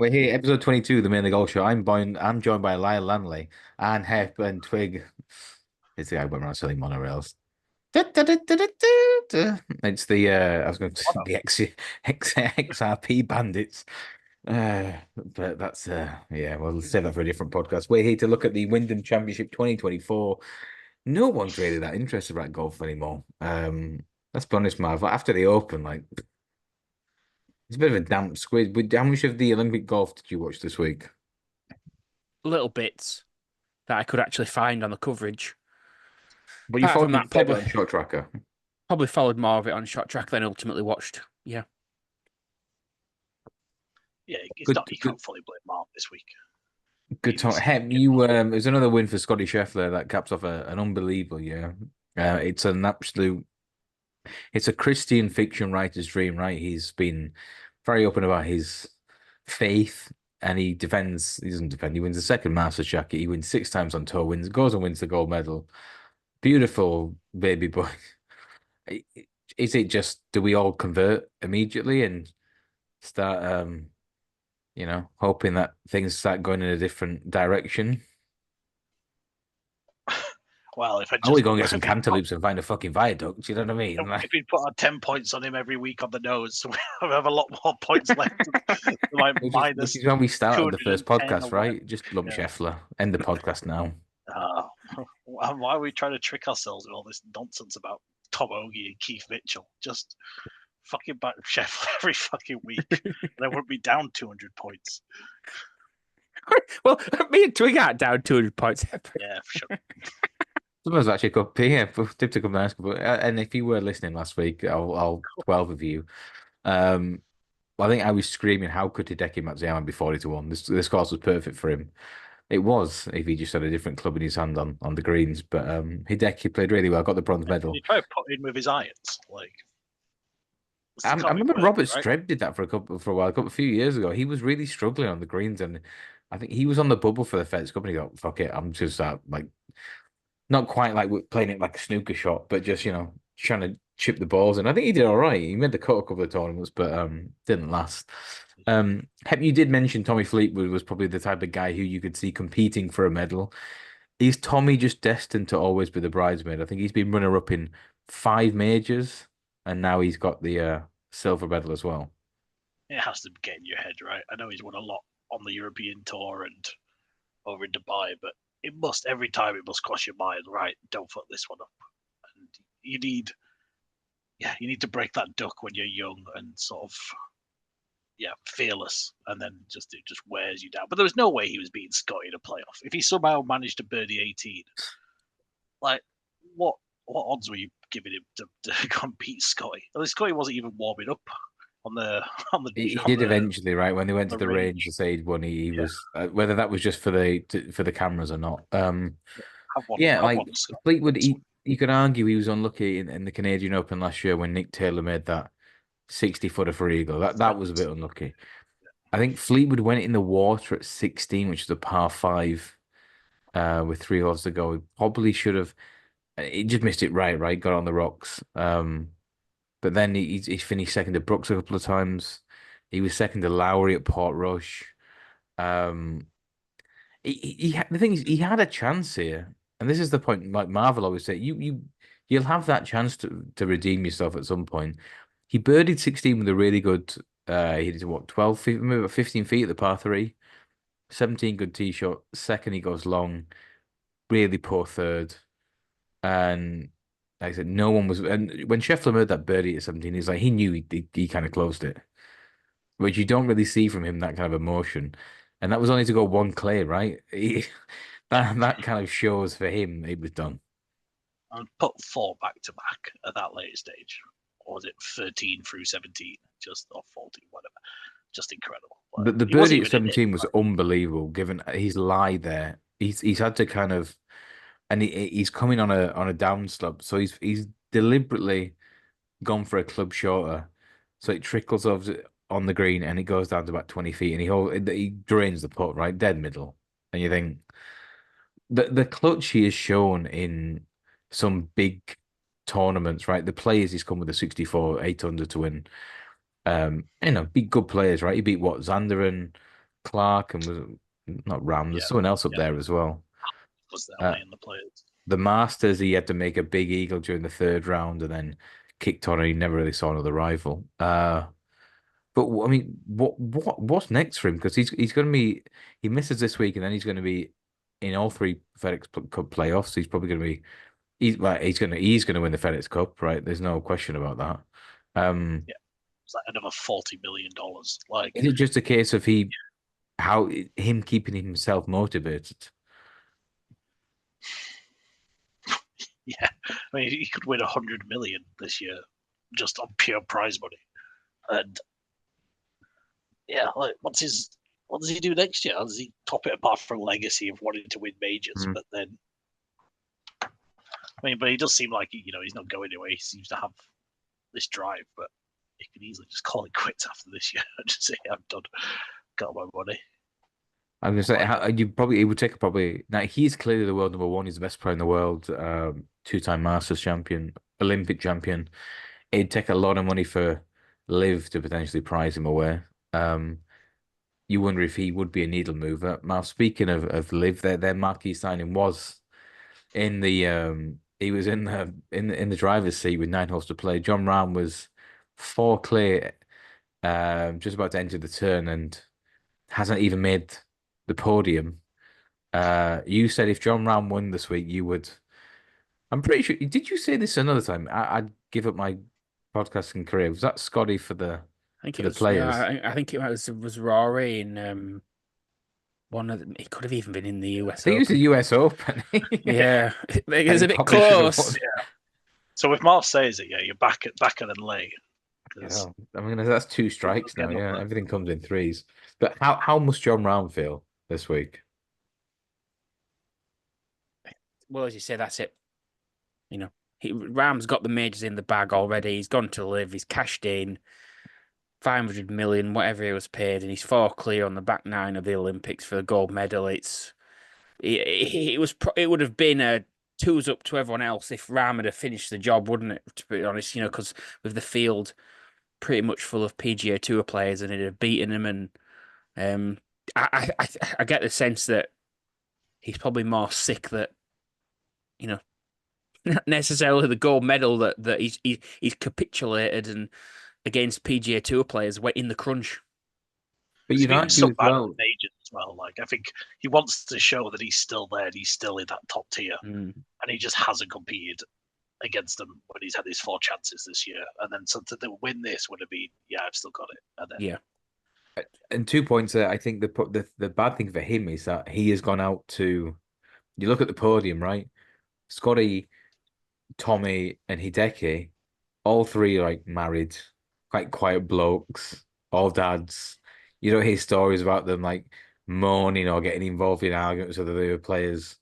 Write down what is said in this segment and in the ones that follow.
We're here, episode 22, the Mainly Golf Show. I'm joined by Lyle Lanley and Hep and Twig. It's the guy who went around selling monorails. It's the I was going to say the XRP bandits. But that's yeah, we'll save that for a different podcast. We're here to look at the Wyndham Championship 2024. No one's really that interested about golf anymore. Let's be honest, Marv. After the Open, like it's a bit of a damp squid. How much of the Olympic golf did you watch this week? Little bits that I could actually find on the coverage. But you Apart followed from it that, a fair bit on Shot Tracker. probably followed more of it on Shot Track than ultimately watched. Yeah, Yeah, it's Good, not. You good, can't fully blame Marv this week. good He talk. was Hey, getting you on. it was another win for Scottie Scheffler that caps off an unbelievable year. It's an absolute. It's a Christian fiction writer's dream, right? He's been very open about his faith, and he defends. He doesn't defend. He wins the second Masters jacket. He wins 6 times on tour. Goes and wins the gold medal. Beautiful baby boy. Is it just do we all convert immediately and start hoping that things start going in a different direction? Well, if I Oh, we just go and get some cantaloupes and find a fucking viaduct. You know what I mean? if we put our 10 points on him every week on the nose, we have a lot more points left. Like which minus is when we started the first 210 podcast, or whatever. right? Just lump Yeah. Scheffler. End the podcast now. Uh, why are we trying to trick ourselves with all this nonsense about Tom Ogie and Keith Mitchell? Just fucking back Sheffield every fucking week. They wouldn't be down 200 points. well, me and Twig out down 200 points. Yeah, for sure. Sometimes actually could be yeah, tip to come nice. But and if you were listening last week, all 12 of you, um, I think I was screaming, "How could Hideki Matsuyama be 40-1? This course was perfect for him." It was if he just had a different club in his hand on the greens. But Hideki played really well, got the bronze medal. You try to put in with his irons, like I can't be remember working, Robert right? Streb did that for a while, a few years ago. He was really struggling on the greens, and I think he was on the bubble for the FedEx Cup, and he got fuck it, I'm just like not quite like playing it like a snooker shot, but just trying to chip the balls. And I think he did all right. He made the cut a couple of tournaments, but didn't last. Hep, you did mention Tommy Fleetwood was probably the type of guy who you could see competing for a medal. Is Tommy just destined to always be the bridesmaid? I think he's been runner up in 5 majors, and now he's got the silver medal as well. It has to get in your head, right? I know he's won a lot on the European tour and over in Dubai, but it must every time it must cross your mind, right? Don't fuck this one up. And you need, you need to break that duck when you're young and sort of, fearless, and then it just wears you down. But there was no way he was beating Scotty in a playoff. If he somehow managed to birdie 18, like what odds were you giving him to compete Scotty? At least Scotty wasn't even warming up on the on the. He On did eventually, right? When they went to the the range range. to say he'd won, he Yeah, was whether that was just for the cameras or not. Yeah, have like one Scott. Fleetwood, you could argue he was unlucky in the Canadian Open last year when Nick Taylor made that 60-footer for eagle. That was a bit unlucky. I think Fleetwood went in the water at 16, which is a par five, with 3 holes to go. He probably should have. He just missed it right. Got on the rocks. But then he finished second to Brooks a couple of times. He was second to Lowry at Portrush. Um, the thing is, he had a chance here, and this is the point. Like Marvel always say, you'll have that chance to redeem yourself at some point. He birdied 16 with a really good. He did what 12 feet, maybe about 15 feet at the par three. 17 good tee shot. Second, he goes long. Really poor third, and like I said, no one was. And when Scheffler made that birdie at 17, he's like he knew he kind of closed it, which you don't really see from him, that kind of emotion. And that was only to go one clear, right? That kind of shows for him it was done. And put four back to back at that later stage. Or was it 13 through 17? Just or 14, whatever. Just incredible. The He wasn't birdie at even in it. 17 was unbelievable, given his lie there. He's had to kind of, and he's coming on a down slope, so he's deliberately gone for a club shorter, so it trickles over on the green and it goes down to about 20 feet, and he drains the putt right dead middle, and you think the clutch he has shown in some big tournaments, right? The players he's come with a 64, 800 to win. Be good players, right? He beat what Xander and Clark and was not Ram. There's Yeah, someone else up yeah. there as well. Was there Uh, in the players? the Masters, he had to make a big eagle during the third round and then kicked on, and he never really saw another rival. But I mean, what's next for him? Because he's going to be he misses this week, and then he's going to be in all three Cup playoffs. He's probably going to be he's going to win the FedEx Cup, right? There's no question about that. Yeah, it's like another $40 million. Like, Is it just a case of him keeping himself motivated? yeah, I mean, he could win 100 million this year just on pure prize money, and yeah, like what does he do next year? How does he top it apart from legacy of wanting to win majors? Mm. But then, I mean, but he does seem like he's not going anywhere. He seems to have this drive, but he could easily just call it quits after this year and just say, "I'm done, got my money." I'm gonna say it would take probably now he's clearly the world number one. He's the best player in the world, two-time Masters champion, Olympic champion. It'd take a lot of money for Liv to potentially prize him away. You wonder if he would be a needle mover. Now, speaking of Liv, their marquee signing was in the he was in the driver's seat with 9 holes to play. John Rahm was four clear, just about to enter the turn and hasn't even made the podium. You said if John Rahm won this week, you would. I'm pretty sure. Did you say this another time? I'd give up my podcasting career. Was that Scotty for the I think for it the was. players? I think it was Rory in one of them. It could have even been in the I US think it was the Open. US Open. Yeah, it And was he a bit probably should have close. won. Yeah. So if Marv says it, yeah, you're back and lay. Yeah, I mean that's two strikes now. Getting up Yeah, there. everything comes in threes. But how must John Rahm feel this week? Well, as you say, that's it. Ram's got the majors in the bag already. He's gone to Live. He's cashed in 500 million, whatever he was paid, and he's four clear on the back nine of the Olympics for the gold medal. It would have been a twos up to everyone else if Ram had finished the job, wouldn't it? To be honest, because with the field pretty much full of PGA Tour players, and it'd have beaten him. And um, I get the sense that he's probably more sick that you know not necessarily the gold medal that he's capitulated and against PGA Tour players in the crunch. But He's you'd been so argue as bad at the well. majors as well. Like, I think he wants to show that he's still there and he's still in that top tier, and he just hasn't competed against them when he's had his 4 chances this year. And then so to win this would have been, yeah, I've still got it. And then Yeah. And 2 points there. I think the bad thing for him is that he has gone out to. You look at the podium, right? Scotty, Tommy, and Hideki, all three are like married, quite quiet blokes, all dads. You don't hear stories about them like moaning or getting involved in arguments with the other players.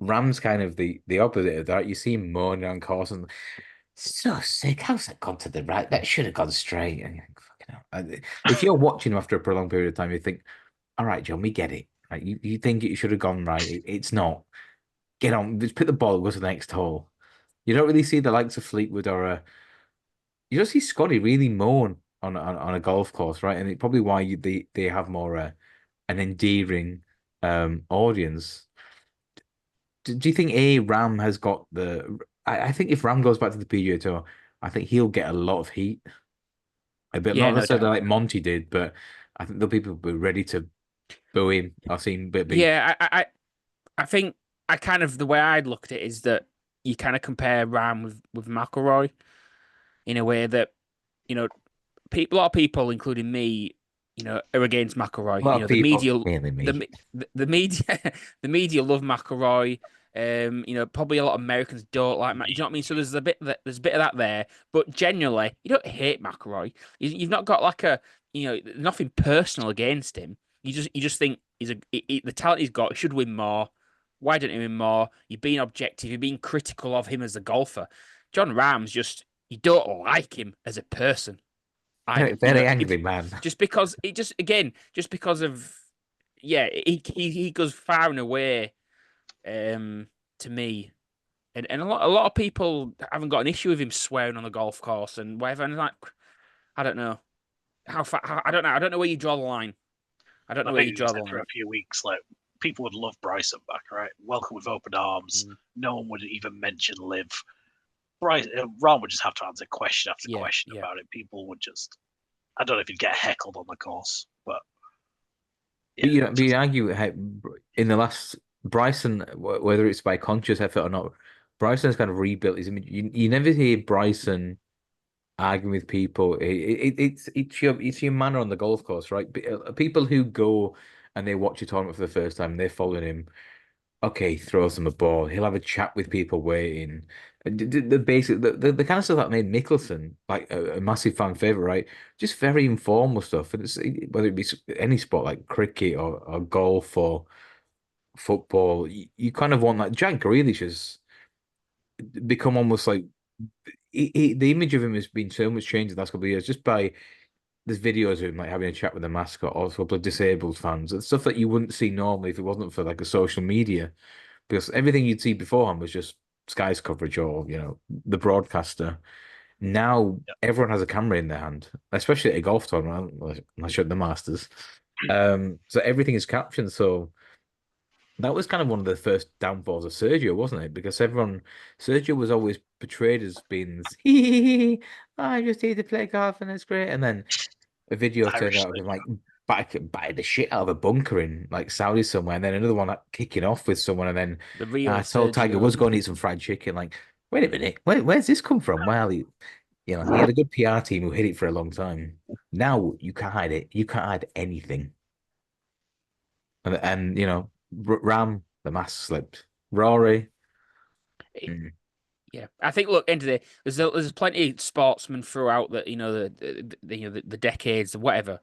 Ram's kind of the opposite of that. You see him moaning on course and so sick. How's that gone to the right? That should have gone straight. And you think, fucking hell. If you're watching him after a prolonged period of time, you think, all right, John, we get it. Right? You think it should have gone right. It's not. Get on. Just put the ball, go to the next hole. You don't really see the likes of Fleetwood you don't see Scotty really moan on a golf course, right? And it's probably why they have more an endearing audience. Do you think Ram has got the? I think if Ram goes back to the PGA Tour, I think he'll get a lot of heat. A bit, Yeah, not no necessarily doubt. like Monty did, but I think the people will be ready to boo him. I've seen bit be. Yeah, I think I kind of the way I'd looked at it is that you kind of compare Ram with McIlroy in a way that you know a lot of people, including me, are against McIlroy. A lot of The people, media, mainly me. the media, the media love McIlroy. Probably a lot of Americans don't like Mac. Do you know what I mean? So there's a bit of that there, but generally, you don't hate McIlroy. You've not got like nothing personal against him. You just think the talent he's got, he should win more. Why don't he win more? You're being objective. You're being critical of him as a golfer. John Rahm's just you don't like him as a person. Very, very angry man. Just because just because of he goes far and away to me. And a lot of people haven't got an issue with him swearing on the golf course and whatever. And like, I don't know how far. I don't know. I don't know where you draw the line. I don't know I where you think you draw the said for line. a few weeks, like people would love Bryson back, right? Welcome with open arms. No one would even mention Liv. Ron would just have to answer question after question about it. People would just, I don't know if he'd get heckled on the course, but yeah. But you argue in the last Bryson, whether it's by conscious effort or not, Bryson's kind of rebuilt his image. You never hear Bryson arguing with people. It's your manner on the golf course, right? People who go and they watch a tournament for the first time, they're following him. Okay, throws them a ball. He'll have a chat with people waiting. The kind of stuff that made Mickelson like a massive fan favorite, right? Just very informal stuff, and it's whether it be any sport like cricket or golf or football, you kind of want that. Jack Grealish has become almost like the image of him has been so much changed in the last couple of years just by there's videos of him like having a chat with the mascot or a couple of disabled fans and stuff that you wouldn't see normally if it wasn't for like a social media because everything you'd see beforehand was just Sky's coverage or the broadcaster. Now everyone has a camera in their hand, especially at a golf tournament, unless you're at the Masters. So everything is captioned. So that was kind of one of the first downfalls of Sergio, wasn't it? Because Sergio was always portrayed as being this, I just here to play golf and it's great. And then a video turned Irish out of him like batting the shit out of a bunker in like Saudi somewhere, and then another one like kicking off with someone, and then The real I told Tiger Sergio. was going to eat some fried chicken. Like, wait a minute, where's this come from? Well, he had a good PR team who hid it for a long time. Now you can't hide it. You can't hide anything. And Ram, the mask slipped. Rory. Yeah, I think. Look, end of the day, there's plenty of sportsmen throughout the decades, whatever,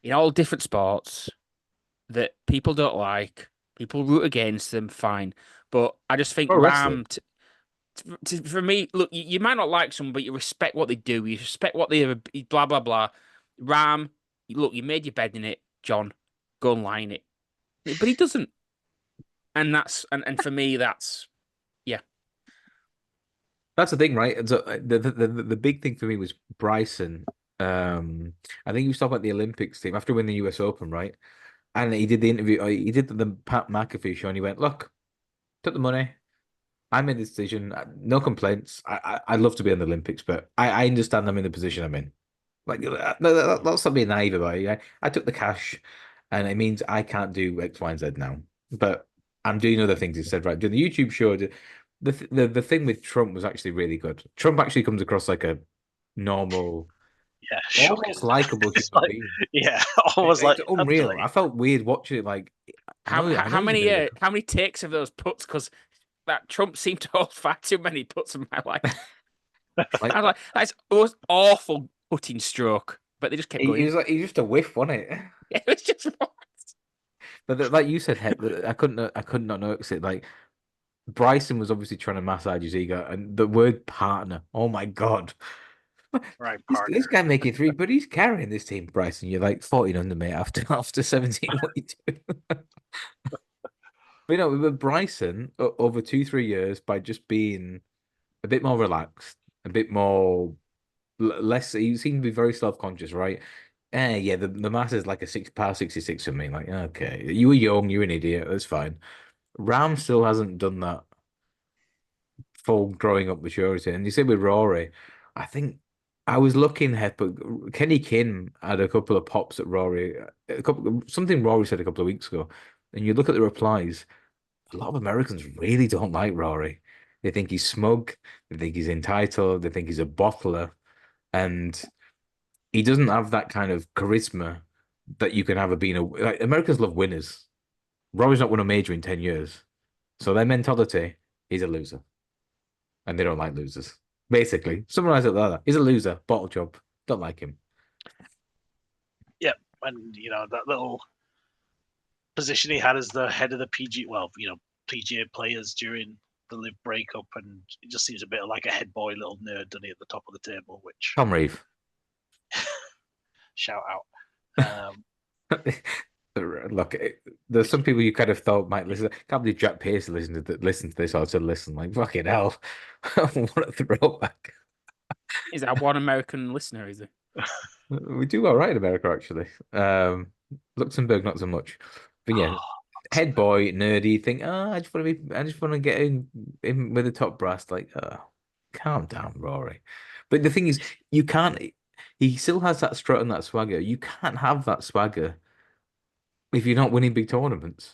in all different sports that people don't like, people root against them. Fine, but I just think Pro wrestling. For me, look, you might not like someone, but you respect what they do. You respect what they blah blah blah. Ram, look, you made your bed in it, John. Go and lie in it, but he doesn't, and for me, that's yeah. That's the thing, right? And so the big thing for me was Bryson. I think he was talking about the Olympics team after winning the US Open, right? And he did the interview. He did the Pat McAfee show, and he went, "Look, took the money. I made the decision. No complaints. I'd love to be in the Olympics, but I understand I'm in the position I'm in. Like, that's not being naive about it. I took the cash, and it means I can't do X, Y, and Z now. But I'm doing other things instead, right? Doing the YouTube show. The thing with Trump was actually really good. Trump actually comes across like a normal, almost likable human being. Yeah, almost It's unreal. I felt weird watching it. Like, how many takes of those putts? Because that Trump seemed to hold far too many putts in my life. I was like, that's awful putting stroke, but they just kept going. He was just a whiff, wasn't it? It was just. But like you said, I couldn't not notice it. Like Bryson was obviously trying to massage his ego, and the word partner. Oh my God. Right, This guy making three, but he's carrying this team, Bryson. You're like 14 under, mate, after 17. What you doing? But with Bryson, over 2, 3 years, by just being a bit more relaxed, a bit more less, he seemed to be very self-conscious, right? Yeah, the mass is like a par 66 for me. Like, okay, you were young, you're an idiot, that's fine. Ram still hasn't done that full growing up maturity. And you say with Rory, I think I was looking ahead, but Kenny Kim had a couple of pops at Rory, something Rory said a couple of weeks ago. And you look at the replies, a lot of Americans really don't like Rory. They think he's smug, they think he's entitled, they think he's a bottler, and he doesn't have that kind of charisma that you can have being like Americans love winners. Rory's not won a major in 10 years. So their mentality, he's a loser. And they don't like losers. Basically, summarize it like that. He's a loser, bottle job. Don't like him. Yeah, and that little position he had as the head of the PGA players during the Live breakup, and it just seems a bit like a head boy little nerd, doesn't he, at the top of the table, which Tom Reeve. shout out. Look, there's some people you kind of thought might listen. Can't believe Jack Pierce listen to this or to listen. Like, fucking hell. What a throwback. Is that one American listener, is it? We do all right in America, actually. Luxembourg, not so much. But yeah, Oh, head boy, nerdy, think, oh, I just want to get in with the top brass. Like, calm down, Rory. But the thing is, you can't. He still has that strut and that swagger. You can't have that swagger if you're not winning big tournaments.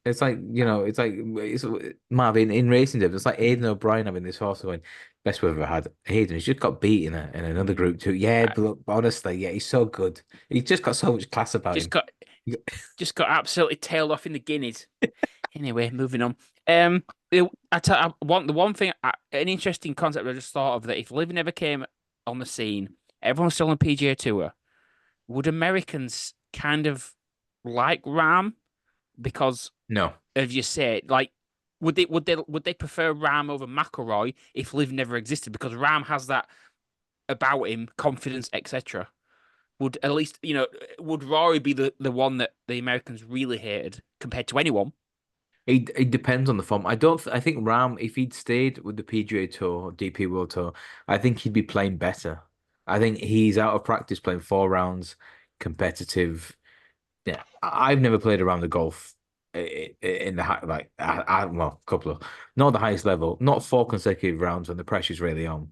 It's like, it's Marv in racing terms, it's like Aidan O'Brien having this horse going, best we've ever had. Aidan, he's just got beat in another group too. Yeah, Uh, but look, honestly, yeah, he's so good. He's just got so much class about just him. got just got absolutely tailed off in the Guineas. Anyway, moving on. Um, the one thing, an interesting concept I just thought of that if Liv never came on the scene, everyone's still on PGA Tour. Would Americans kind of like Ram because, No. as you said, like would they prefer Ram over McIlroy if Liv never existed because Ram has that about him, confidence, etc. Would at least would Rory be the one that the Americans really hated compared to anyone? It depends on the form. I think Ram, if he'd stayed with the PGA Tour, DP World Tour, I think he'd be playing better. I think he's out of practice playing 4 rounds, competitive. Yeah, I've never played around the golf in the high, like well, a couple of not the highest level, not 4 consecutive rounds when the pressure's really on.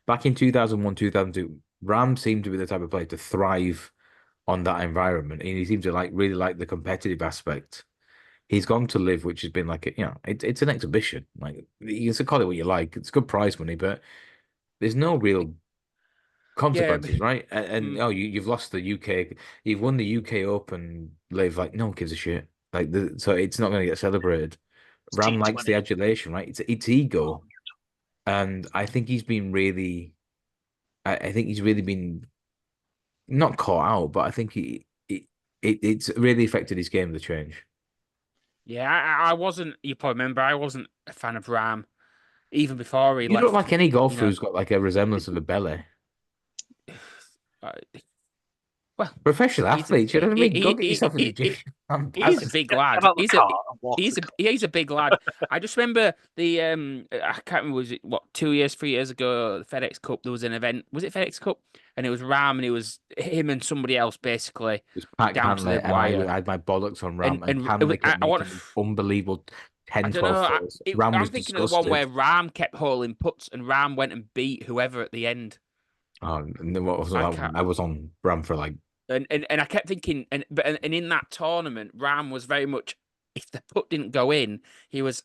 Back in 2001, 2002, Ram seemed to be the type of player to thrive on that environment, and he seemed to really like the competitive aspect. He's gone to live, which has been like it's an exhibition. Like you can call it what you like. It's good prize money, but there's no real Yeah, consequences, right? And mm, oh, you've lost the UK, you've won the UK Open live, like no one gives a shit. So it's not going to get celebrated. it's Ram likes the T20. adulation, right? It's ego, and I think he's been really, I think he's really been not caught out, but I think it's really affected his game, the change. yeah. I wasn't. You probably remember I wasn't a fan of Ram even before he You don't left. like any You golfer know, who's got like a resemblance of a belly. uh, well, Professional he's a athletes, you know what I mean? Go get yourself in the gym. he, I'm he's a buzzing. big Get lad. out of the car and walk to the car. He's a big lad. I just remember the I can't remember, was it what 2 years, 3 years ago, the FedEx Cup. There was an event. Was it FedEx Cup? And it was Ram, and it was him and somebody else basically It was Pat down to Cantley, the and I wire. had my bollocks on Ram, and And it was, Cantley kept I want. making these unbelievable I 10, don't 12 know. footers. Ram was I'm thinking of the one disgusted. where Ram kept hauling putts, and Ram went and beat whoever at the end. Oh, and then what was I that can't. one? I was on Ram for like, And I kept thinking, and in that tournament, Ram was very much. If the putt didn't go in, he was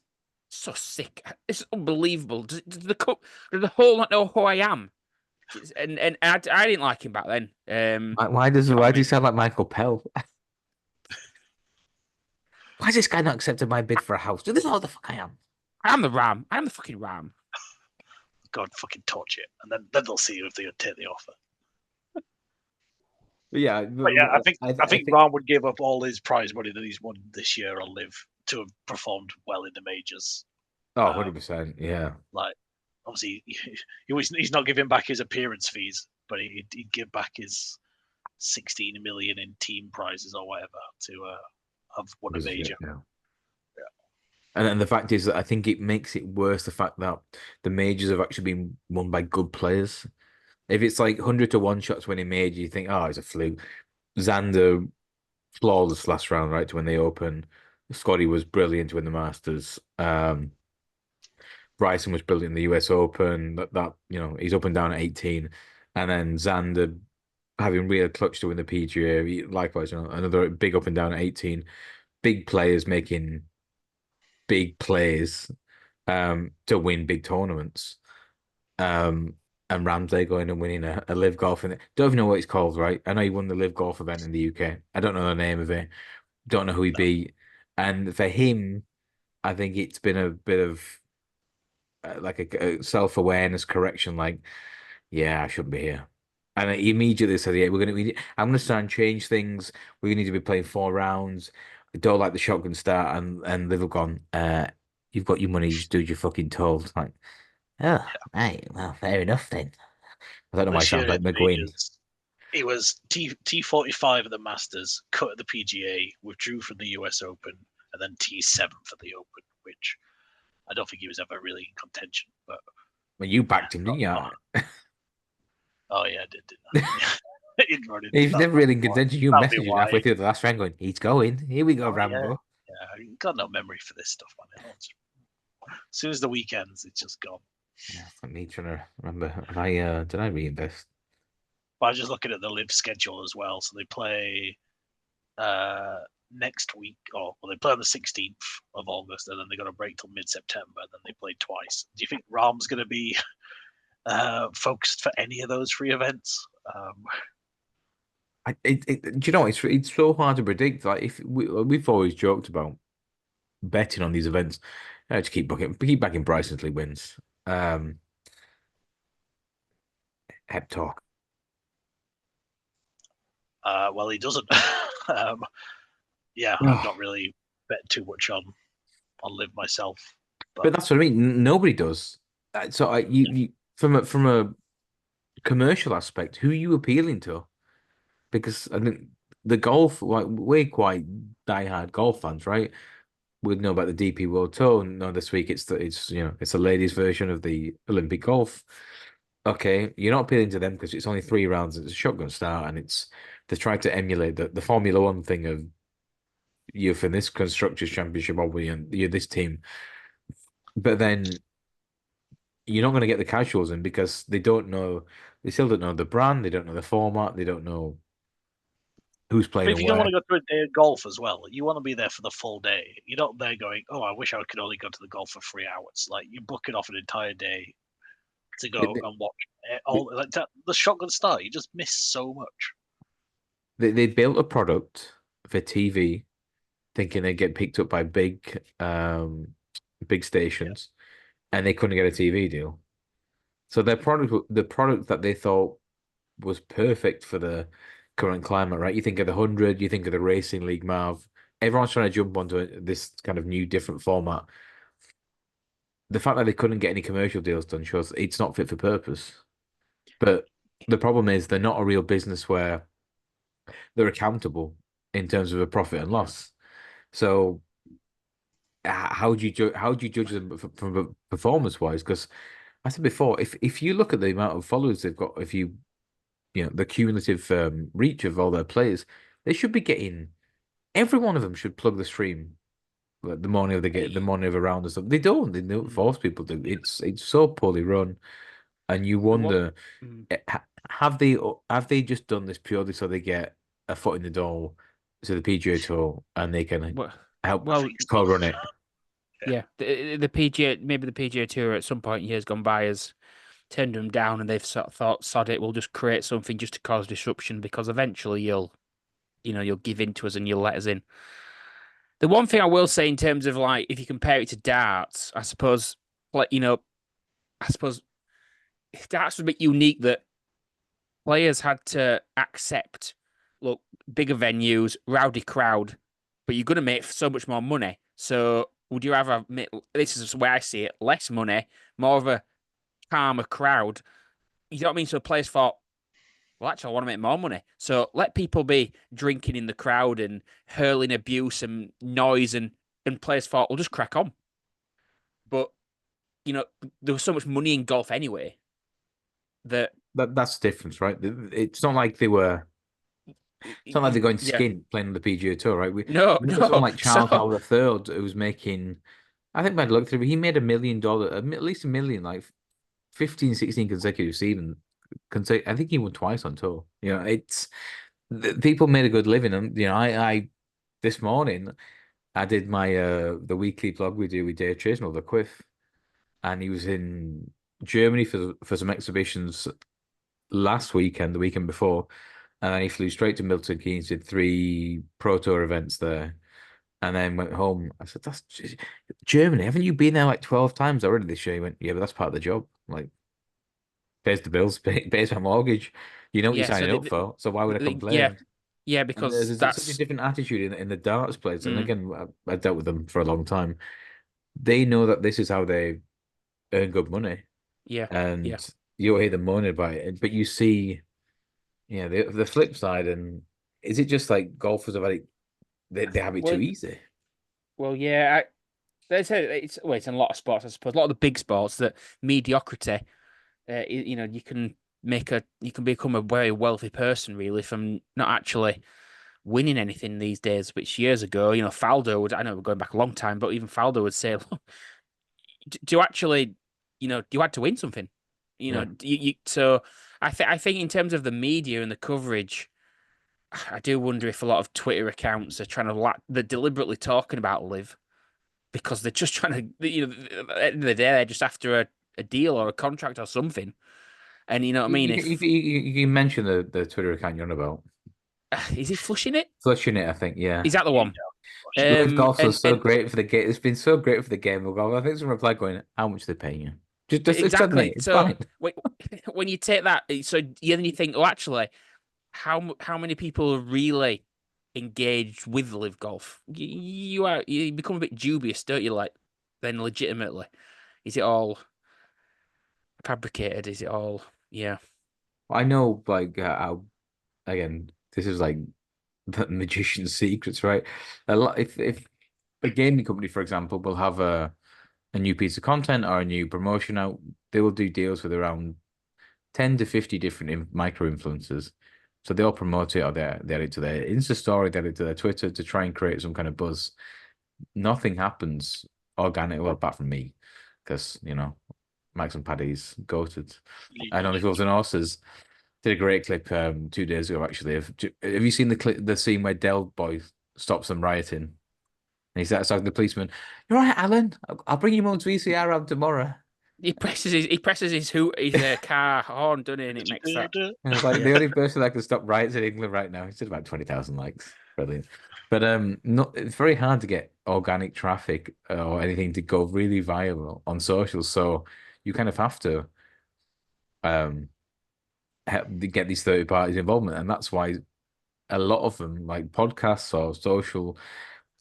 so sick. It's unbelievable. Does the cup, does the whole not know who I am? And I didn't like him back then. why does he sound like Michael Pell? Why has this guy not accepted my bid for a house? Do they know what the fuck I am? I'm the Ram. I'm the fucking Ram. God, fucking touch it, and then they'll see if they take the offer. But yeah, But yeah, I think think Ram would give up all his prize money that he's won this year on Live to have performed well in the majors. oh, 100%, yeah. Like, obviously, he's not giving back his appearance fees, but he'd give back his 16 million in team prizes or whatever to have won a major. Yeah. And then the fact is that I think it makes it worse the fact that the majors have actually been won by good players. If it's like 100 to 1 shots winning major, you think, oh, it's a fluke. Xander, flawless last round, right, to win the Open. Scottie was brilliant to win the Masters. Bryson was brilliant in the US Open. He's up and down at 18. And then Xander having real clutch to win the PGA. Likewise, another big up and down at 18. Big players making big plays to win big tournaments. And Ramsey going and winning a live golf and don't even know what it's called, right? I know he won the live golf event in the UK. I don't know the name of it. Don't know who he beat. And for him, I think it's been a bit of like a self-awareness correction. Like, yeah, I shouldn't be here. And he immediately said, "Yeah, I'm gonna start and change things. We need to be playing 4 rounds. I don't like the shotgun start." And they've gone, "You've got your money. You just do what you're fucking told." Like, oh, right, well, fair enough then. I don't know why it This year sounds in like the McGuinn. majors, it was T45 at the Masters, cut at the PGA, withdrew from the US Open, and then T7 for the Open, which I don't think he was ever really in contention. But Well, you backed him, didn't you? oh yeah, I did, didn't I? in running. If they're really in That'll contention, you that'll be message it why. halfway through the last round going, he's going. Here we go, Oh, yeah, Rambo. yeah. Got no memory for this stuff, man. As soon as the weekends, it's just gone. Yeah, fuck me trying to remember. Have I did I reinvest? But I was just looking at the live schedule as well. So they play next week, or well, they play on the 16th of August, and then they got a break till mid-September, and then they play twice. Do you think Rahm's going to be focused for any of those three events? Do you know it's so hard to predict. Like if we've always joked about betting on these events, just keep backing Bryson until he wins. Hep talk. Well, he doesn't. Yeah, No. I've not really bet too much on live myself. But that's what I mean. Nobody does. So you from a commercial aspect, who are you appealing to? Because I think the golf, like we're quite diehard golf fans, right? We know about the DP World Tour. No, this week it's a ladies' version of the Olympic golf. Okay, you're not appealing to them because it's only 3 rounds. It's a shotgun start, and they try to emulate the Formula One thing of you're for this constructors championship, obviously, and you're this team. But then you're not going to get the casuals in because they don't know. They still don't know the brand. They don't know the format. They don't know who's But playing if and you're going where. to want to go to a day of golf as well, you want to be there for the full day. You're not there going, "Oh, I wish I could only go to the golf for 3 hours." Like you're booking off an entire day to go and watch all like that, the shotgun start. You just miss so much. They built a product for TV, thinking they'd get picked up by big Yeah. stations, and they couldn't get a TV deal. So the product that they thought was perfect for the current climate, right? You think of the 100, you think of the Racing League, Marv. Everyone's trying to jump onto this kind of new, different format. The fact that they couldn't get any commercial deals done shows it's not fit for purpose. But the problem is they're not a real business where they're accountable in terms of a profit and loss. So how do you judge them from a performance wise? Because I said before, if you look at the amount of followers they've got, if you know the cumulative reach of all their players, they should be getting every one of them should plug the stream like the morning of the morning of a round or something. They don't force people to. It's so poorly run, and you The one, wonder have they just done this purely so they get a foot in the door to the PGA Tour and they can well, help I well, think so. co-run it? yeah, the PGA, maybe the PGA Tour at some point in years gone by has turned them down, and they've sort of thought, sod it, we'll just create something just to cause disruption because eventually you'll give in to us and you'll let us in. The one thing I will say in terms of like, if you compare it to darts, I suppose, like, I suppose darts was a bit unique that players had to accept, look, bigger venues, rowdy crowd, but you're going to make so much more money. So would you rather make, this is the way I see it, less money, more of a calmer crowd? You know what I mean? So players thought, well, actually, I want to make more money. So let people be drinking in the crowd and hurling abuse and noise, and players thought, we'll just crack on. But, there was so much money in golf anyway that, That's the difference, right? It's not like they were. It's not like they're going yeah, skint playing on the PGA Tour, right? no, We look at someone no. like So, Charles Howell III, who was making, I think I'd look through, he made $1 million, at least a million, like 15, 16 consecutive seasons. I think he won twice on tour. You know, people made a good living. And, I this morning, I did my, the weekly blog we do with Dave Chisnell, the Quiff, and he was in Germany for some exhibitions last weekend, the weekend before. And then he flew straight to Milton Keynes, did 3 Pro Tour events there, and then went home. I said, "That's Germany. Haven't you been there like 12 times already this year?" He went, "Yeah, but that's part of the job. Like, pays the bills, pays my mortgage. You know what you're yeah, so signing up for. So why would I yeah, complain?" yeah, And because there's such a that's, different attitude in the darts players. And mm, again, I dealt with them for a long time. They know that this is how they earn good money, yeah, and yeah. you'll hear them moaning about it. But you see, the flip side, and is it just like golfers have had it? They have it too Well, easy. well, yeah. They say it's in a lot of sports, I suppose. A lot of the big sports that mediocrity, you can you can become a very wealthy person really from not actually winning anything these days. Which years ago, Faldo would, I know we're going back a long time, but even Faldo would say, look, do actually, you had to win something, Yeah. so I think in terms of the media and the coverage, I do wonder if a lot of Twitter accounts are trying to they're deliberately talking about Liv because they're just trying to, at the end of the day, they're just after a deal or a contract or something. And you know what I mean? You mentioned the Twitter account you're on about. Is he flushing it? Flushing it, I think, yeah. Is that the one? Live golf was so And great for the game. It's been so great for the game of golf. I think some reply going, how much they paying you? Just admit exactly. it. It's So fine. when you take that, so then you think, oh, actually, how many people are really engaged with live golf? You become a bit dubious, don't you? Like, then legitimately, is it all fabricated? Is it all, yeah? I know, like, again, this is like the magician's secrets, right? A lot, if a gaming company, for example, will have a new piece of content or a new promotion out, they will do deals with around 10 to 50 different micro influencers. So they'll promote it or they add it to their Insta story, they add it to their Twitter to try and create some kind of buzz. Nothing happens organic, well, apart from me, because, Max and Paddy's ghosted. And Only Fools and Horses did a great clip 2 days ago, actually. Have you seen the scene where Del Boy stops them rioting? And he's talking to the policeman, "You're right, Alan. I'll bring you Mo's VCR around tomorrow." He presses his car horn, doesn't he? And it makes that. And it's like Yeah. the only person that can stop riots in England right now. It's at about 20,000 likes. Brilliant. But it's very hard to get organic traffic or anything to go really viral on social. So you kind of have to get these third parties involvement, and that's why a lot of them, like podcasts or social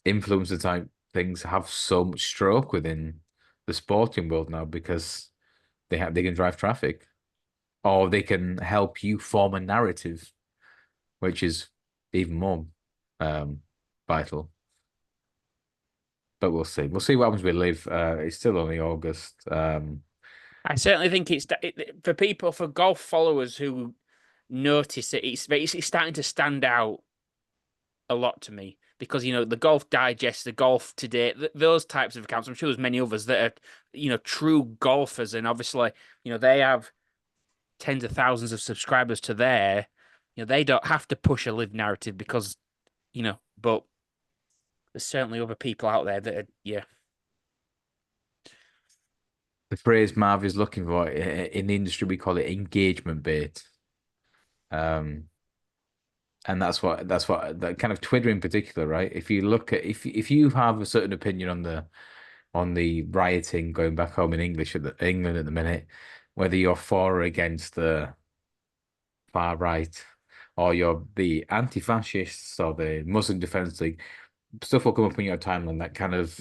influencer type things, have so much stroke within the sporting world now because they can drive traffic or they can help you form a narrative, which is even more vital. But we'll see. We'll see what happens with Liv. It's still only August. I certainly think for people, for golf followers who notice it, it's starting to stand out a lot to me because the Golf Digest, the Golf Today, those types of accounts. I'm sure there's many others that are true golfers, and obviously they have tens of thousands of subscribers to their. They don't have to push a live narrative because but there's certainly other people out there that are, yeah. The phrase Marv is looking for in the industry, we call it engagement bait. And that's what that kind of Twitter in particular, right? If you look at if you have a certain opinion on the rioting going back home in England at the minute, whether you're for or against the far right, or you're the anti-fascists or the Muslim Defense League, stuff will come up in your timeline that kind of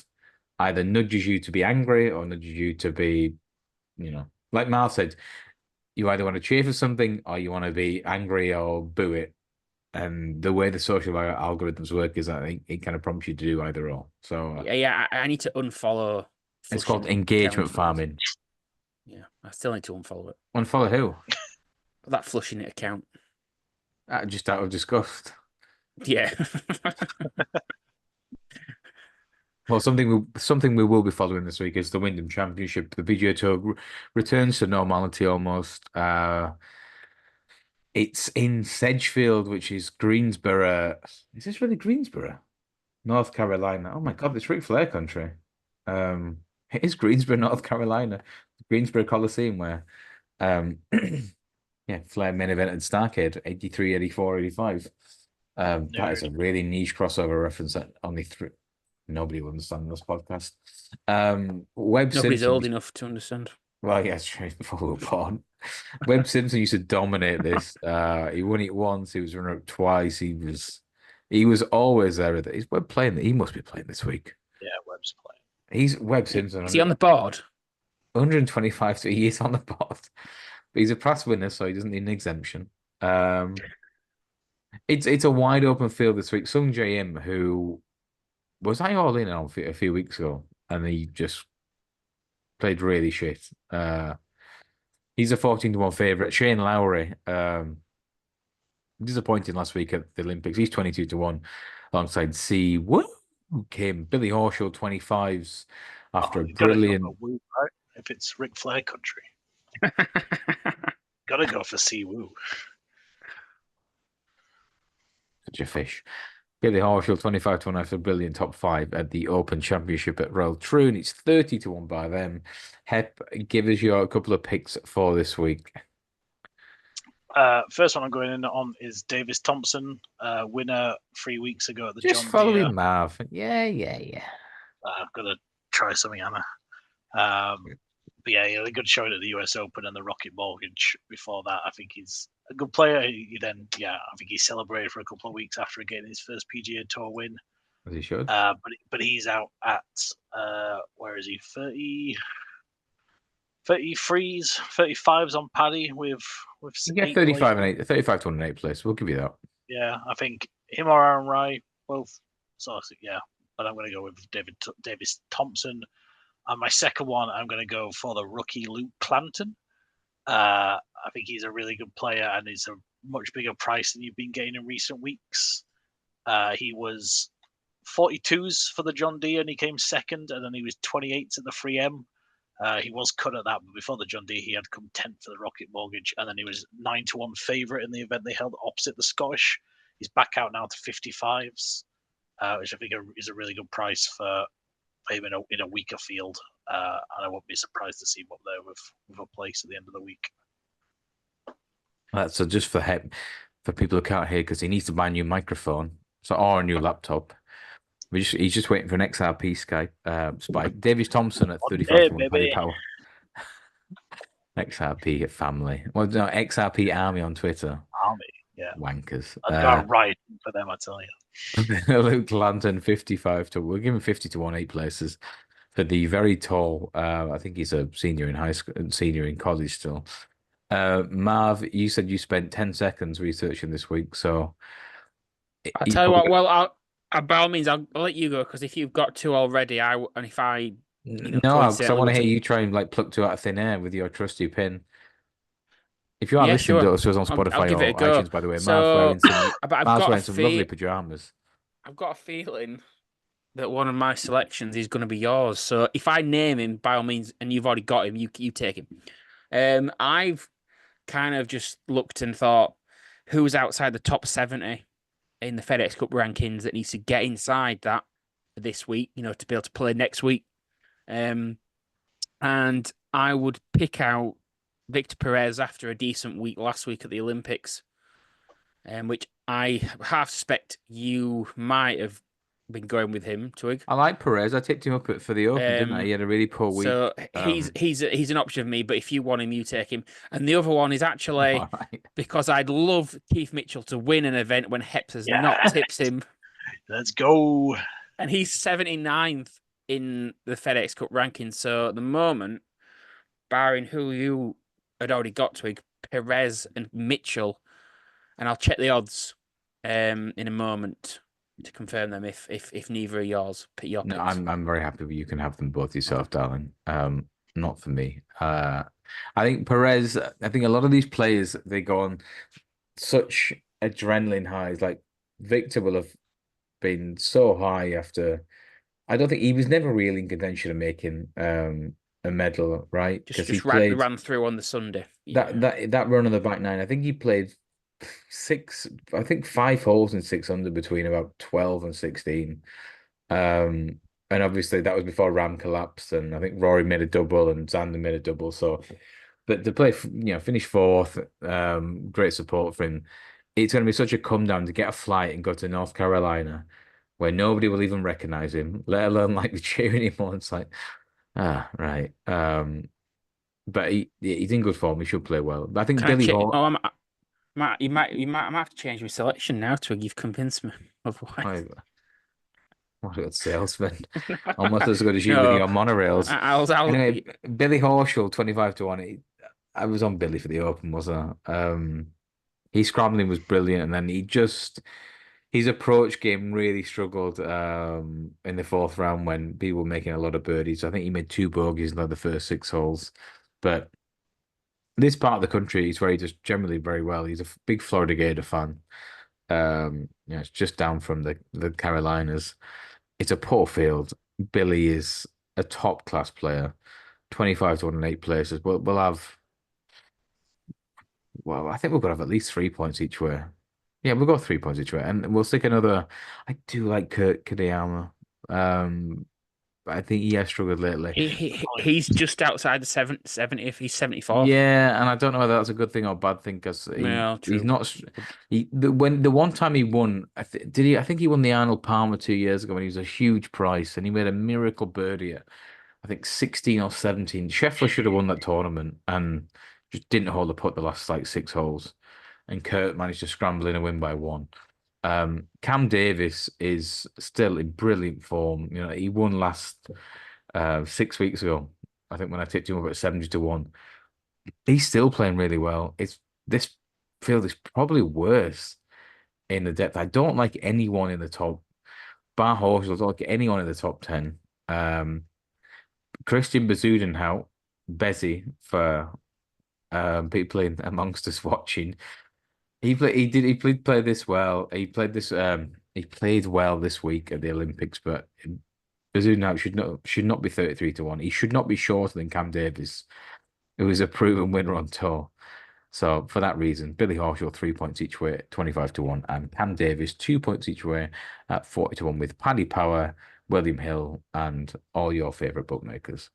either nudges you to be angry or nudges you to be, like Marv said, you either want to cheer for something or you want to be angry or boo it. And the way the social algorithms work is, I think, it kind of prompts you to do either or. So yeah, I need to unfollow. it's called engagement farming. Yeah, I still need to unfollow it. Unfollow who? That Flushing It account. Just out of disgust. Yeah. Well, something we will be following this week is the Wyndham Championship. The PGA Tour returns to normality almost. It's in Sedgefield, which is Greensboro. Is this really Greensboro? North Carolina. Oh my God, it's Ric Flair country. It is Greensboro, North Carolina. Greensboro Coliseum where yeah, Flair main event at Starcade, 83, 84, 85. That is a really niche crossover reference that only nobody will understand in this podcast. Webb Nobody's Simpson. old enough to understand. Well, yes, true. Before we were born. Webb Simpson used to dominate this. He won it once. He was runner-up twice. He was always there. Is Webb playing? He must be playing this week. Yeah, Webb's playing. He's Webb Simpson. Is he on the board? 125, so he is on the board. But he's a past winner, so he doesn't need an exemption. It's a wide open field this week. Sung J M, who was I all in on a few weeks ago, and he just played really shit. He's a 14-1 favorite. Shane Lowry, disappointing last week at the Olympics. He's 22-1 alongside C. Woo Kim. Billy Horschel 25s after a You gotta go brilliant. for Woo, right? If it's Ric Flair country, gotta go for Si Woo. Such a fish. Billy Horschel 25-1 after a brilliant top 5 at the Open Championship at Royal Troon. It's 30-1 by them. Hep, give us your couple of picks for this week. First one I'm going in on is Davis Thompson, winner 3 weeks ago at the Just John following Deere. Marv. Yeah. I've got to try something, Anna. But yeah, he had a good showing at the US Open and the Rocket Mortgage before that. I think he's a good player. He then, I think he celebrated for a couple of weeks after getting his first PGA Tour win. As he should. But he's out at, where is he, 33s, 35s on Paddy with You get 35 and 8, 35 to 1 and 8 place. We'll give you that. Yeah, I think him or Aaron Rai, both. So yeah, but I'm going to go with Davis Thompson. And my second one, I'm going to go for the rookie Luke Clanton. I think he's a really good player and he's a much bigger price than you've been getting in recent weeks. He was 42s for the John Deere and he came second, and then he was 28s at the 3M. He was cut at that, but before the John Deere, he had come 10th for the Rocket Mortgage, and then he was 9-1 favourite in the event they held opposite the Scottish. He's back out now to 55s, which I think is a really good price for him in a weaker field. And I won't be surprised to see him up there with a place at the end of the week. So just for him, for people who can't hear, because he needs to buy a new microphone, or a new laptop. He's just waiting for an XRP Skype spike. Davis Thompson at 35 Paddy Power. XRP family. Well, no, XRP Army on Twitter. Army, yeah. Wankers. I've got right for them, I tell you. Luke Lantern 55 to. We'll give him 50-1 8 places for the very tall. I think he's a senior in high school, senior in college still. Marv, you said you spent 10 seconds researching this week, so I'll tell you what. Well, by all means, I'll let you go, because if you've got two already, I want to hear you try and pluck two out of thin air with your trusty pin. If you are listening to us on Spotify or iTunes, by the way, Marv's wearing some lovely pajamas. I've got a feeling that one of my selections is going to be yours. So if I name him, by all means, and you've already got him, you take him. I've kind of just looked and thought, who's outside the top 70 in the FedEx Cup rankings that needs to get inside that this week, to be able to play next week. And I would pick out Victor Perez after a decent week last week at the Olympics, which I half suspect you might have been going with him, Twig. I like Perez. I tipped him up for the Open, didn't I? He had a really poor week. So he's an option of me, but if you want him, you take him. And the other one is actually because I'd love Keith Mitchell to win an event when Heps has not tipped him. Let's go. And he's 79th in the FedEx Cup rankings. So at the moment, barring who you had already got, Twig, Perez and Mitchell, and I'll check the odds in a moment to confirm them if neither are yours. Pick your picks. No, I'm very happy you can have them both yourself, darling. Not for me. I think Perez. I think a lot of these players, they go on such adrenaline highs. Like Victor will have been so high after. I don't think he was never really in contention of making a medal, right? Just ran through on the Sunday. That run on the back nine. I think he played 5 holes in 6 under between about 12 and 16. And obviously that was before Ram collapsed, and I think Rory made a double and Xander made a double. So, but to play, finish 4th, great support for him. It's going to be such a come down to get a flight and go to North Carolina, where nobody will even recognize him, let alone be cheering him on. It's like, right. But he's in good form. He should play well. But I think Billy Hall. You might have to change my selection now, Twig. You've convinced me. Otherwise, what a good salesman! Almost as good as you with your monorails. Anyway, Billy Horschel 25-1. I was on Billy for the Open, wasn't I? His scrambling was brilliant, and then his approach game really struggled in the 4th round when people were making a lot of birdies. I think he made 2 bogeys in the first 6 holes, but this part of the country is where he does generally very well. He's a big Florida Gator fan. It's just down from the Carolinas. It's a poor field. Billy is a top class player. 25 to 1 in 8 places. We'll have, well, I think we're gonna have at least 3 points each way. Yeah, we'll go 3 points each way, and we'll stick another. I do like Kurt Kadeyama. But I think he has struggled lately. He's just outside the 70th. He's 74th. Yeah, and I don't know whether that's a good thing or a bad thing because Yeah, he's true. not. When the one time he won, did he? I think he won the Arnold Palmer 2 years ago when he was a huge price and he made a miracle birdie at I think 16 or 17. Scheffler should have won that tournament and just didn't hold the putt the last like 6 holes, and Kurt managed to scramble in a win by one. Cam Davis is still in brilliant form. He won last 6 weeks ago. I think when I tipped him up at 70 to 1. He's still playing really well. This field is probably worse in the depth. I don't like anyone in the top bar horses. I don't like anyone in the top 10. Christian Bezuidenhout, Bezzy for people amongst us watching. He played play this well. He played well this week at the Olympics, but Bezuidenhout should not be 33 to 1. He should not be shorter than Cam Davis, who is a proven winner on tour. So for that reason, Billy Horschel 3 points each way, 25 to 1, and Cam Davis 2 points each way at 40 to 1 with Paddy Power, William Hill, and all your favourite bookmakers.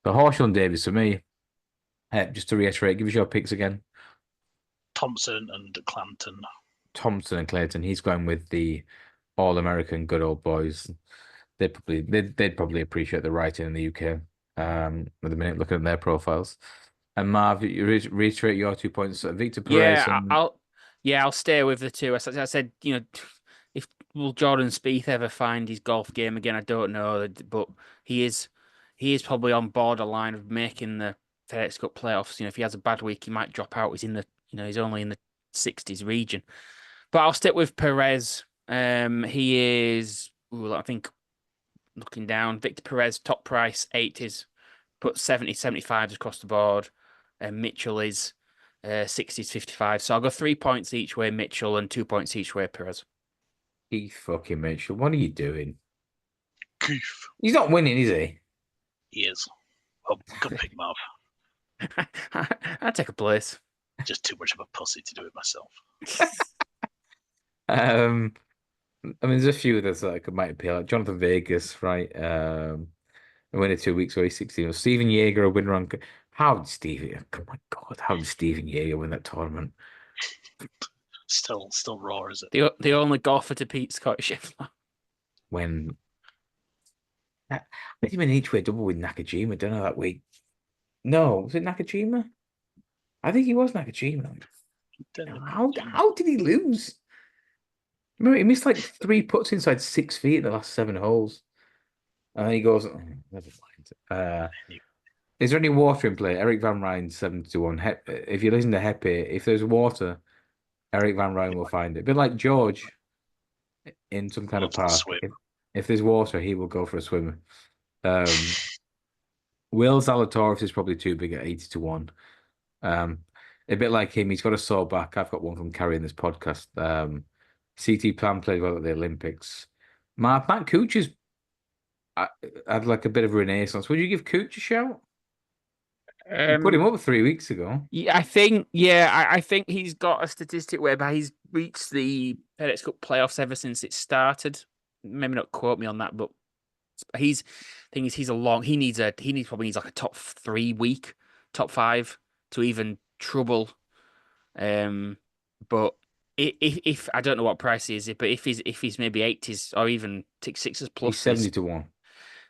So Horschel and Davis for me. Just to reiterate, give us your picks again. Thompson and Clanton. Thompson and Clayton. He's going with the All-American good old boys. They'd probably appreciate the writing in the UK. At the minute, looking at their profiles. And Marv, you reiterate your 2 points. Victor Perez. I'll stay with the two. I said, if will Jordan Spieth ever find his golf game again? I don't know, but he is probably on borderline of making the FedEx Cup playoffs. If he has a bad week, he might drop out. He's only in the 60s region. But I'll stick with Perez. He is, I think, looking down, Victor Perez, top price, 80s, put 70, 75s across the board. And Mitchell is 60s, 55. So I'll go 3 points each way, Mitchell, and 2 points each way, Perez. Keith fucking Mitchell, what are you doing? Keith. He's not winning, is he? He is. Oh, good pick, Marv. I'd take a place. Just too much of a pussy to do it myself. There's a few of those that might appeal, like Jonathan Vegas, right? A winner 2 weeks ago, he's 16. Steven Yeager, a winner on. How did Stevie? Oh my God, how did Steven Yeager win that tournament? Still raw, is it? The only golfer to beat Scottie Scheffler. When I bet him in each way double with Nakajima, don't know that week. No, was it Nakajima? I think he was Nakajima. How did he lose? Remember, he missed like 3 putts inside 6 feet in the last 7 holes. And then he goes, oh, never mind. Is there any water in play? Eric Van Rijn 7 to 1. If you listen to Hepe, if there's water, Eric Van Rijn will find it. A bit like George in some kind of park. If there's water, he will go for a swim. Will Zalatoris is probably too big at 80 to 1. A bit like him, he's got a sore back. I've got one from carrying this podcast. CT Plan played well at the Olympics. Matt Cooch had like a bit of a renaissance. Would you give Cooch a shout? You put him up 3 weeks ago. Yeah, I think he's got a statistic whereby he's reached the FedEx Cup playoffs ever since it started. Maybe not quote me on that, but he needs probably like a top 3 week, top 5 to even trouble. But if I don't know what price he is, but if he's maybe 80s or even 6s plus, he's 70 to 1.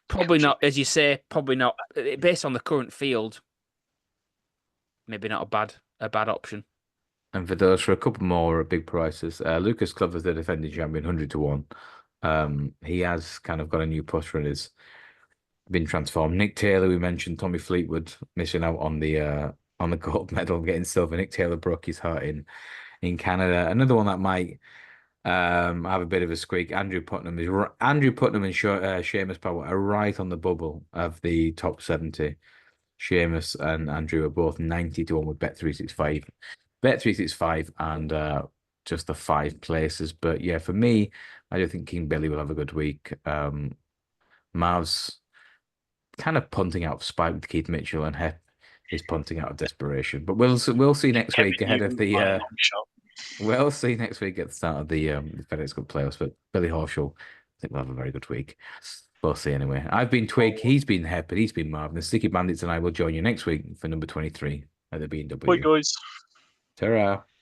Probably not, as you say. Probably not based on the current field. Maybe not a bad option. And for a couple more big prices, Lucas Glover's the defending champion, 100 to 1. He has kind of got a new putter and has been transformed. Nick Taylor, we mentioned, Tommy Fleetwood missing out on the gold medal, getting silver. Nick Taylor broke his heart in Canada. Another one that might have a bit of a squeak. Andrew Putnam and Seamus Power are right on the bubble of the top 70. Seamus and Andrew are both 90 to 1 with Bet365. Bet365 and just the 5 places. But yeah, for me, I do think King Billy will have a good week. Marv's kind of punting out of spite with Keith Mitchell, and Hep is punting out of desperation. But we'll see next Kevin week ahead of Newton by a the long shot. we'll see next week at the start of the FedEx Cup playoffs. But Billy Horschel, I think we'll have a very good week. We'll see anyway. I've been Twig, he's been Hep, and he's been Marvin. The Sticky Bandits and I will join you next week for number 23 at the Bye, B&W. guys. Ta-ra.